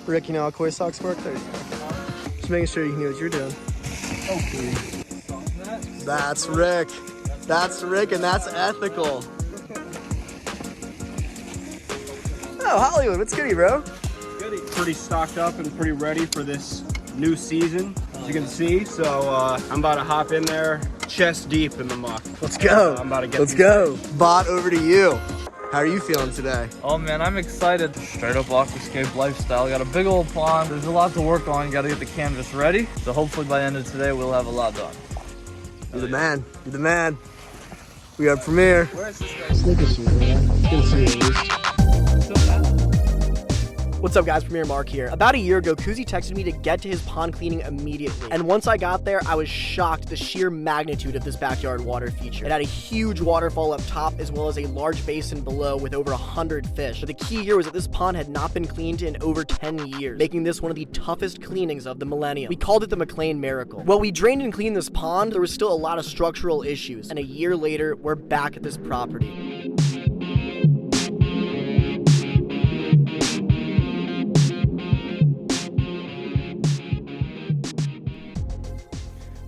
Rick, you know how koi socks work? There you go. Just making sure you can do what you're doing. Okay. That's Rick. That's Rick, and that's ethical. Oh, Hollywood, what's goody, bro? Goody. Pretty stocked up and pretty ready for this new season, as you can see. So I'm about to hop in there, chest deep in the muck. Let's go. I'm about to get. Let's go. Bot, over to you. How are you feeling today? Oh man, I'm excited. Straight up aquascape lifestyle. Got a big old pond. There's a lot to work on. Got to get the canvas ready. So hopefully by the end of today, we'll have a lot done. You're the man. You're the man. We got premiere. Where is this guy? Good to see you, man. Good to see you, at least. What's up guys, Premier Mark here. About a year ago, Kuzi texted me to get to his pond cleaning immediately. And once I got there, I was shocked at the sheer magnitude of this backyard water feature. It had a huge waterfall up top as well as a large basin below with over 100 fish. But the key here was that this pond had not been cleaned in over 10 years, making this one of the toughest cleanings of the millennium. We called it the McLean miracle. While we drained and cleaned this pond, there was still a lot of structural issues. And a year later, we're back at this property.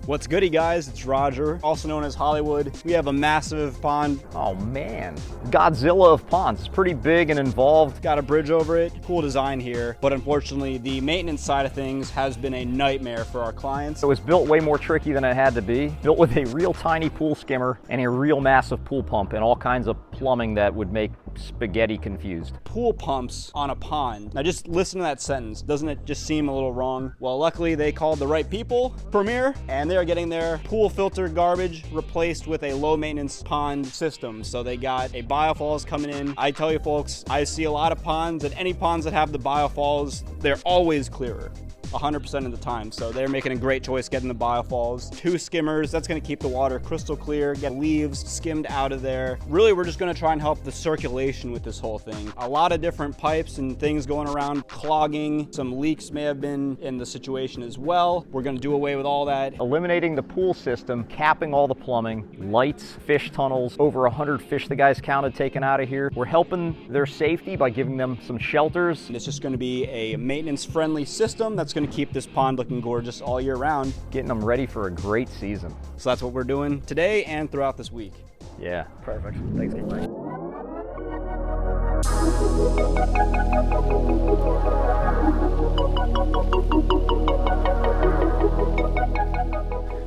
What's goody, guys? It's Roger, also known as Hollywood. We have a massive pond. Oh man, Godzilla of ponds. It's pretty big and involved. Got a bridge over it. Cool design here, but unfortunately the maintenance side of things has been a nightmare for our clients. It was built way more tricky than it had to be. Built with a real tiny pool skimmer and a real massive pool pump and all kinds of plumbing that would make spaghetti confused. Pool pumps on a pond. Now just listen to that sentence. Doesn't it just seem a little wrong? Well, luckily they called the right people, Premier, and they are getting their pool filter garbage replaced with a low maintenance pond system. So they got a biofalls coming in. I tell you folks, I see a lot of ponds, and any ponds that have the biofalls, they're always clearer. 100% of the time. So they're making a great choice getting the biofalls. 2 skimmers, that's gonna keep the water crystal clear, get leaves skimmed out of there. Really, we're just gonna try and help the circulation with this whole thing. A lot of different pipes and things going around, clogging. Some leaks may have been in the situation as well. We're gonna do away with all that. Eliminating the pool system, capping all the plumbing, lights, fish tunnels, over 100 fish the guys counted taken out of here. We're helping their safety by giving them some shelters. And it's just gonna be a maintenance-friendly system that's going to keep this pond looking gorgeous all year round. Getting them ready for a great season. So that's what we're doing today and throughout this week. Yeah. Perfect. Thanks, guys.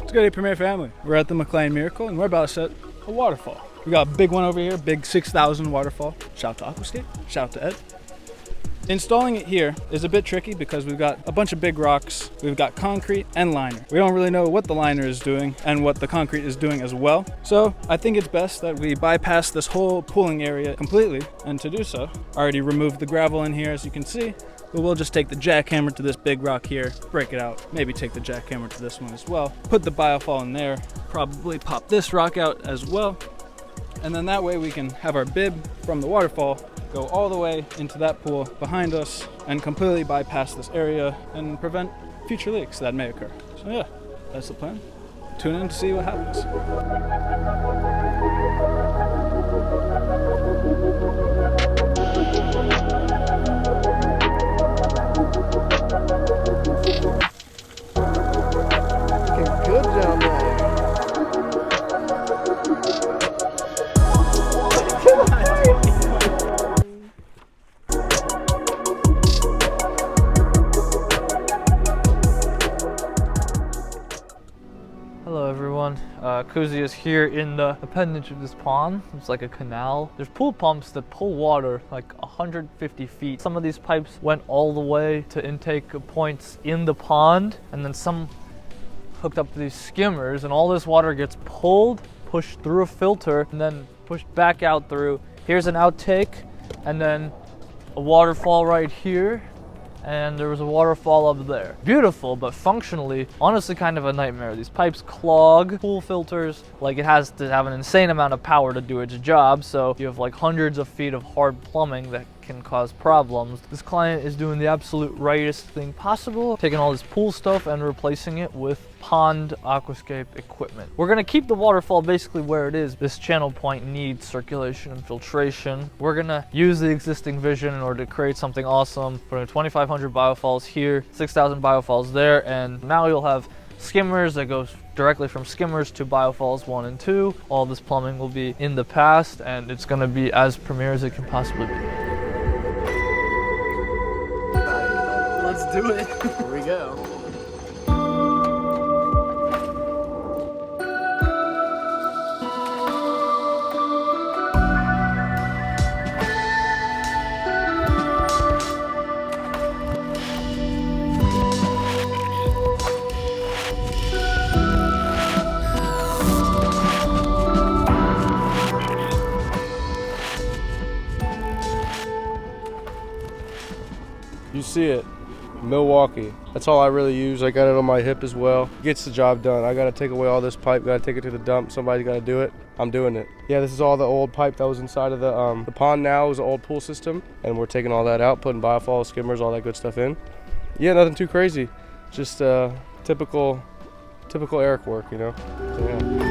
It's good, Premier family. We're at the McLean Miracle and we're about to set a waterfall. We got a big one over here, big 6,000 waterfall. Shout out to Aquascape, shout out to Ed. Installing it here is a bit tricky because we've got a bunch of big rocks, we've got concrete and liner. We don't really know what the liner is doing and what the concrete is doing as well. So I think it's best that we bypass this whole pooling area completely, and to do so, I already removed the gravel in here as you can see, but we'll just take the jackhammer to this big rock here, break it out, maybe take the jackhammer to this one as well, put the biofall in there, probably pop this rock out as well, and then that way we can have our bib from the waterfall go all the way into that pool behind us and completely bypass this area and prevent future leaks that may occur. So yeah, that's the plan. Tune in to see what happens. Looking good down there. Hello everyone, Kuzi is here in the appendage of this pond. It's like a canal. There's pool pumps that pull water like 150 feet. Some of these pipes went all the way to intake points in the pond, and then some hooked up to these skimmers, and all this water gets pulled, pushed through a filter, and then pushed back out through. Here's an outtake, and then a waterfall right here, and there was a waterfall up there. Beautiful, but functionally, honestly kind of a nightmare. These pipes clog pool filters. Like, it has to have an insane amount of power to do its job, so you have like hundreds of feet of hard plumbing that can cause problems. This client is doing the absolute rightest thing possible, taking all this pool stuff and replacing it with pond aquascape equipment. We're gonna keep the waterfall basically where it is. This channel point needs circulation and filtration. We're gonna use the existing vision in order to create something awesome. Putting 2,500 biofalls here, 6,000 biofalls there, and now you'll have skimmers that goes directly from skimmers to biofalls 1 and 2. All this plumbing will be in the past, and it's gonna be as premier as it can possibly be. Let's do it. Here we go. You see it, Milwaukee. That's all I really use. I got it on my hip as well. Gets the job done. I gotta take away all this pipe, gotta take it to the dump. Somebody's gotta do it. I'm doing it. Yeah, this is all the old pipe that was inside of the pond now. It was an old pool system, and we're taking all that out, putting biofalls, skimmers, all that good stuff in. Yeah, nothing too crazy. Just typical Eric work, you know? So, yeah.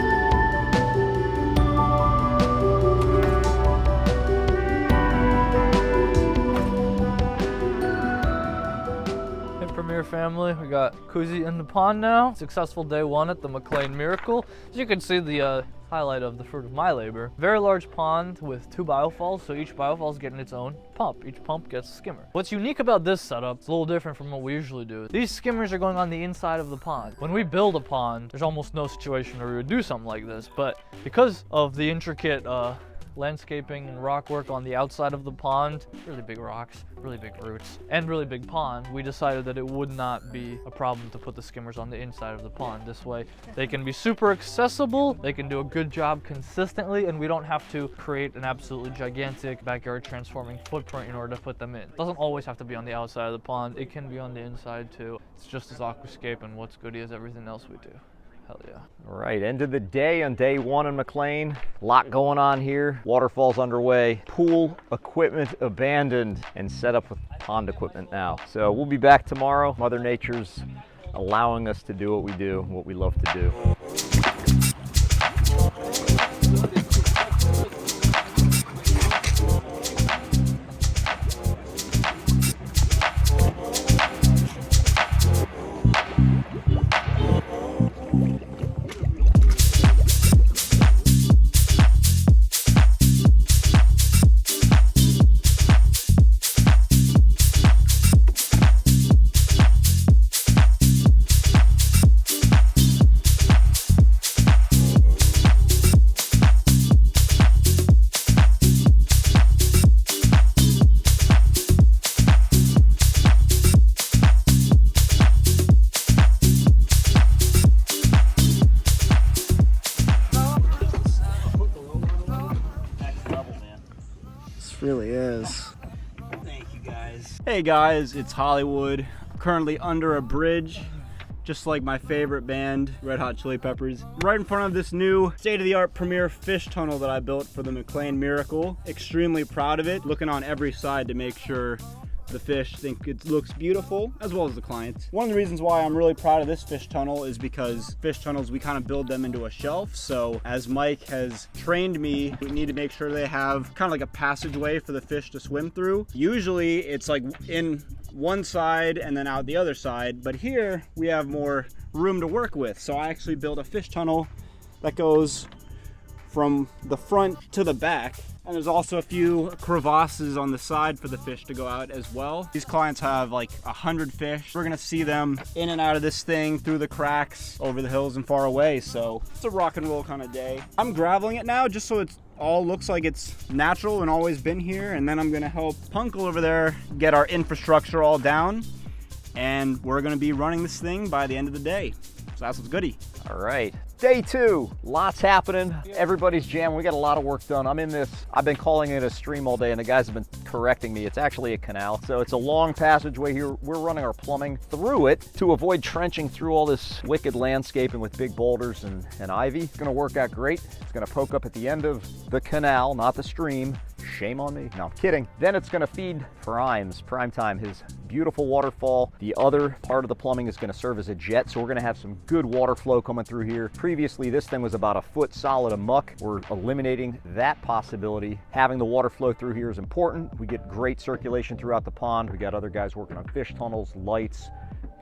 Premier family, we got Koozie in the pond now. Successful day 1 at the McLean Miracle. As you can see, the highlight of the fruit of my labor. Very large pond with 2 biofalls, so each biofall is getting its own pump. Each pump gets a skimmer. What's unique about this setup, it's a little different from what we usually do. These skimmers are going on the inside of the pond. When we build a pond, there's almost no situation where we would do something like this, but because of the intricate landscaping and rock work on the outside of the pond, really big rocks, really big roots, and really big pond, we decided that it would not be a problem to put the skimmers on the inside of the pond. This way they can be super accessible, they can do a good job consistently, and we don't have to create an absolutely gigantic backyard transforming footprint in order to put them in. It doesn't always have to be on the outside of the pond, it can be on the inside too. It's just as aquascape and what's goody as everything else we do. Hell yeah. All right, end of the day on day 1 in McLean. A lot going on here. Waterfall's underway. Pool equipment abandoned and set up with pond equipment now. So we'll be back tomorrow. Mother Nature's allowing us to do what we do, what we love to do. Really is. Thank you guys. Hey guys, it's Hollywood. Currently under a bridge, just like my favorite band, Red Hot Chili Peppers. Right in front of this new state-of-the-art premier fish tunnel that I built for the McLean Miracle. Extremely proud of it. Looking on every side to make sure the fish think it looks beautiful, as well as the clients. One of the reasons why I'm really proud of this fish tunnel is because fish tunnels, we kind of build them into a shelf. So as Mike has trained me, we need to make sure they have kind of like a passageway for the fish to swim through. Usually it's like in one side and then out the other side, but here we have more room to work with. So I actually built a fish tunnel that goes from the front to the back. And there's also a few crevasses on the side for the fish to go out as well. These clients have like 100 fish. We're gonna see them in and out of this thing through the cracks, over the hills and far away. So it's a rock and roll kind of day. I'm graveling it now just so it all looks like it's natural and always been here. And then I'm gonna help Punkle over there get our infrastructure all down. And we're gonna be running this thing by the end of the day. So that's what's goody. All right, day 2, lots happening. Everybody's jamming. We got a lot of work done. I'm in this, I've been calling it a stream all day and the guys have been correcting me. It's actually a canal. So it's a long passageway here. We're running our plumbing through it to avoid trenching through all this wicked landscaping with big boulders and ivy. It's gonna work out great. It's gonna poke up at the end of the canal, not the stream, Shame on me. No, I'm kidding. Then it's gonna feed Prime Time, his beautiful waterfall. The other part of the plumbing is gonna serve as a jet, so we're gonna have some good water flow coming through here. Previously, this thing was about a foot solid of muck. We're eliminating that possibility. Having the water flow through here is important. We get great circulation throughout the pond. We got other guys working on fish tunnels, lights,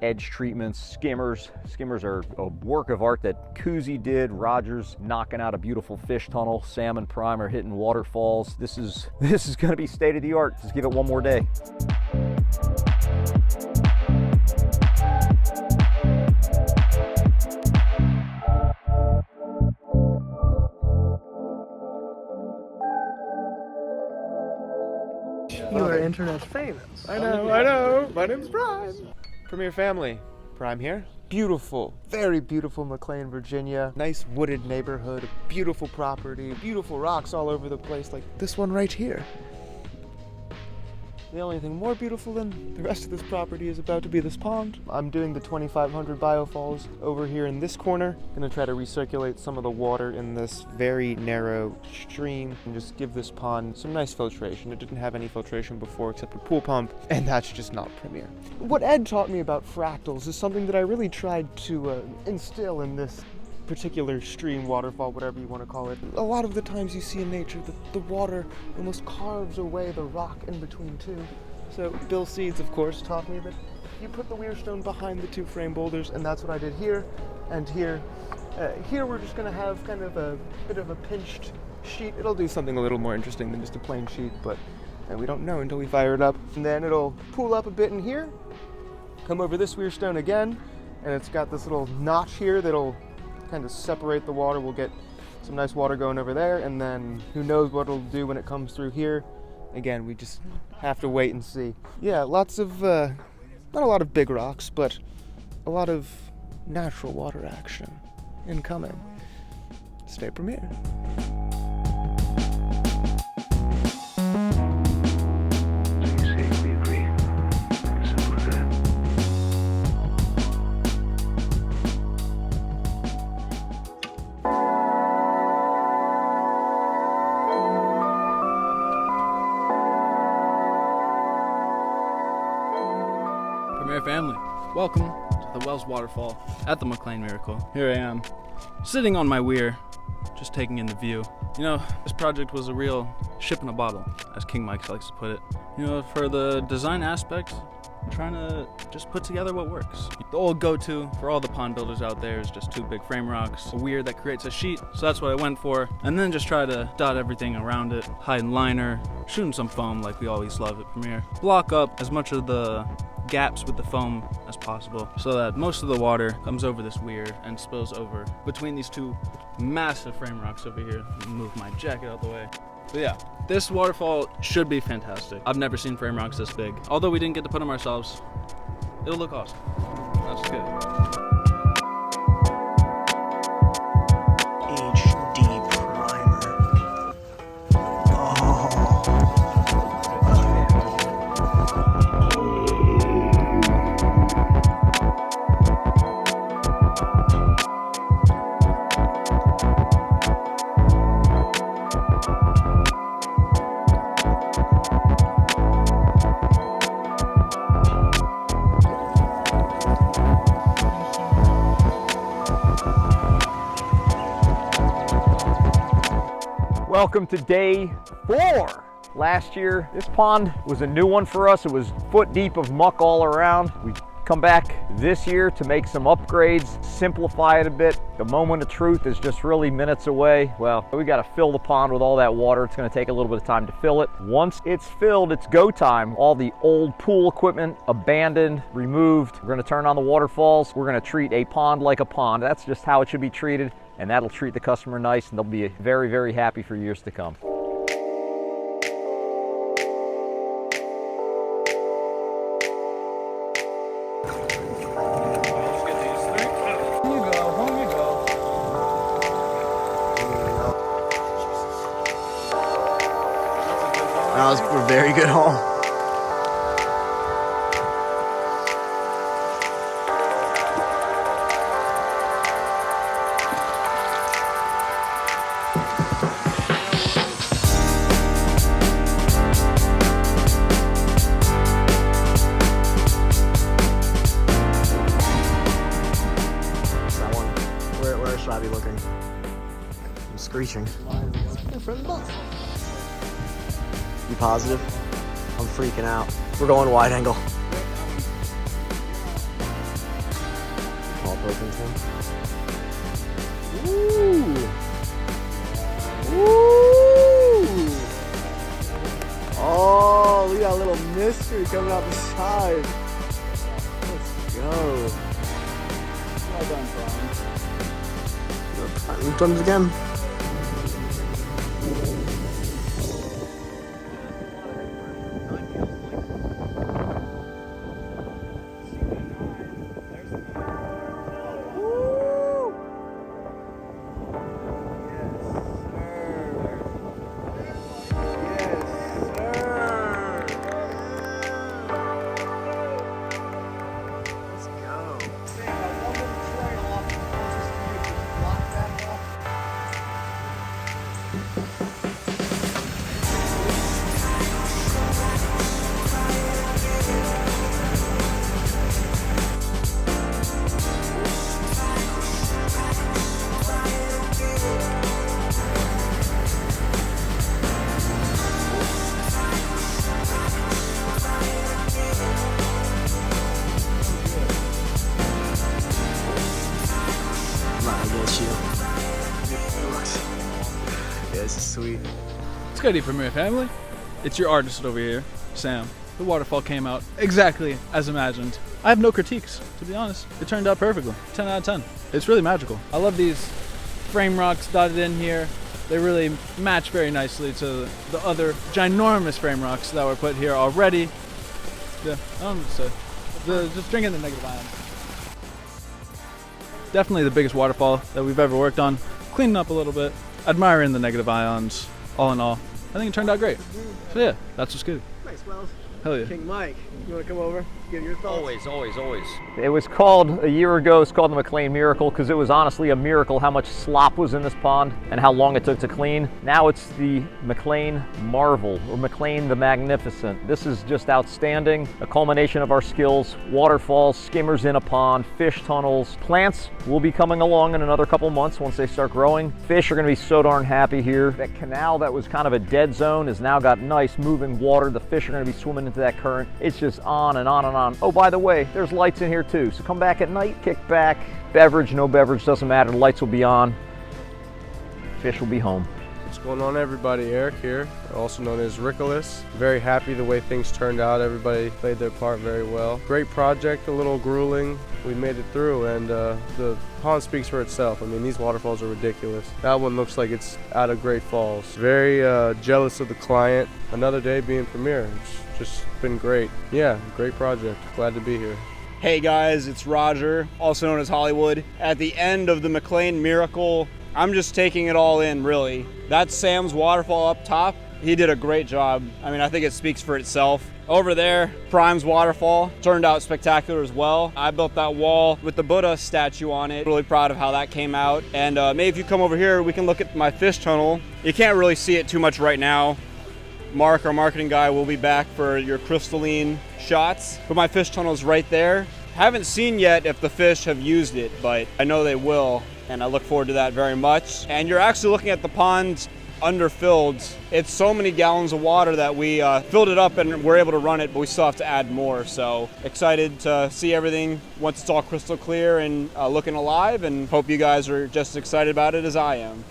edge treatments, skimmers. Skimmers are a work of art that Kuzi did. Roger's knocking out a beautiful fish tunnel. Sam and Prime are hitting waterfalls. This is going to be state of the art. Just give it one more day. You are internet famous. I know. My name's Prime. Premier family. Prime here. Beautiful, very beautiful McLean, Virginia. Nice wooded neighborhood, beautiful property, beautiful rocks all over the place, like this one right here. The only thing more beautiful than the rest of this property is about to be this pond. I'm doing the 2,500 biofalls over here in this corner. Gonna try to recirculate some of the water in this very narrow stream and just give this pond some nice filtration. It didn't have any filtration before except a pool pump, and that's just not Premier. What Ed taught me about fractals is something that I really tried to instill in this particular stream, waterfall, whatever you want to call it. A lot of the times you see in nature that the water almost carves away the rock in between two. So Bill Seeds, of course, taught me that you put the weir stone behind the two frame boulders, and that's what I did here and here. Here we're just going to have kind of a bit of a pinched sheet. It'll do something a little more interesting than just a plain sheet, but we don't know until we fire it up. And then it'll pool up a bit in here, come over this weir stone again, and it's got this little notch here that'll kind of separate the water. We'll get some nice water going over there, and then who knows what it'll do when it comes through here. Again, we just have to wait and see. Yeah, lots of, not a lot of big rocks, but a lot of natural water action incoming. Stay Premier. Premier family, welcome to the Wells Waterfall at the McLean Miracle. Here I am, sitting on my weir, just taking in the view. You know, this project was a real ship in a bottle, as King Mike likes to put it. You know, for the design aspects, I'm trying to just put together what works. The old go-to for all the pond builders out there is just two big frame rocks, a weir that creates a sheet, so that's what I went for. And then just try to dot everything around it, hide liner, shooting some foam like we always love at Premier. Block up as much of the gaps with the foam as possible so that most of the water comes over this weir and spills over between these two massive frame rocks over here. Move my jacket out the way. But yeah, this waterfall should be fantastic. I've never seen frame rocks this big. Although we didn't get to put them ourselves, it'll look awesome. That's good. HD primer. Oh. Welcome to day 4. Last year, this pond was a new one for us. It was foot deep of muck all around. We come back this year to make some upgrades, simplify it a bit. The moment of truth is just really minutes away. Well, we got to fill the pond with all that water. It's going to take a little bit of time to fill it. Once it's filled, it's go time. All the old pool equipment abandoned, removed. We're going to turn on the waterfalls. We're going to treat a pond like a pond. That's just how it should be treated, and that'll treat the customer nice, and they'll be very, very happy for years to come. That was a very good haul. screeching. You positive? I'm freaking out. We're going wide angle. All Pilkington. Ooh. Ooh. Oh, we got a little mystery coming out the side. Let's go. Well done, Brian. We've done it again. This is sweet. It's good, Premier family. It's your artist over here, Sam. The waterfall came out exactly as imagined. I have no critiques, to be honest. It turned out perfectly. 10 out of 10. It's really magical. I love these frame rocks dotted in here. They really match very nicely to the other ginormous frame rocks that were put here already. Yeah, I don't know what to say. Just drinking the negative ion. Definitely the biggest waterfall that we've ever worked on. Cleaning up a little bit. Admiring the negative ions, all in all. I think it turned out great. So yeah, that's what's good. Nice, Wells. Hell yeah. King Mike, you want to come over, give your thoughts? Always. It was called, a year ago, it's called the McLean Miracle because it was honestly a miracle how much slop was in this pond and how long it took to clean. Now it's the McLean Marvel, or McLean the Magnificent. This is just outstanding. A culmination of our skills, waterfalls, skimmers in a pond, fish tunnels. Plants will be coming along in another couple months once they start growing. Fish are gonna be so darn happy here. That canal that was kind of a dead zone has now got nice moving water. The fish are gonna be swimming into that current. It's just on and on and on. Oh, by the way, there's lights in here too. So come back at night, kick back, beverage, no beverage, doesn't matter. The lights will be on. Fish will be home. What's going on, everybody? Eric here, also known as Rickolas. Very happy the way things turned out. Everybody played their part very well. Great project, a little grueling. We made it through, and the pond speaks for itself. I mean, these waterfalls are ridiculous. That one looks like it's out of Great Falls. Very jealous of the client. Another day being Premier. It's just been great. Yeah, great project. Glad to be here. Hey guys, it's Roger, also known as Hollywood. At the end of the McLean Miracle, I'm just taking it all in, really. That's Sam's waterfall up top. He did a great job. I mean, I think it speaks for itself. Over there, Prime's waterfall turned out spectacular as well. I built that wall with the Buddha statue on it. Really proud of how that came out. And maybe if you come over here, we can look at my fish tunnel. You can't really see it too much right now. Mark, our marketing guy, will be back for your crystalline shots. But my fish tunnel is right there. Haven't seen yet if the fish have used it, but I know they will. And I look forward to that very much. And you're actually looking at the pond underfilled. It's so many gallons of water that we filled it up and we're able to run it, but we still have to add more. So excited to see everything once it's all crystal clear and looking alive, and hope you guys are just as excited about it as I am.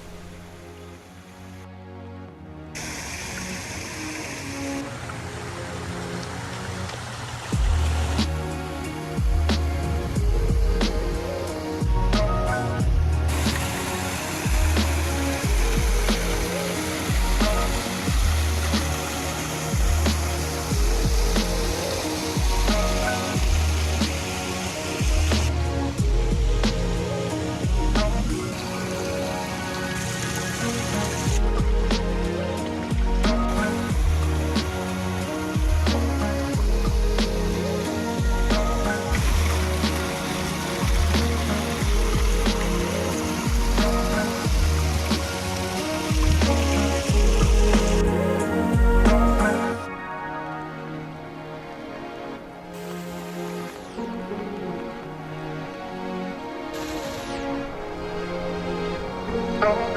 Oh.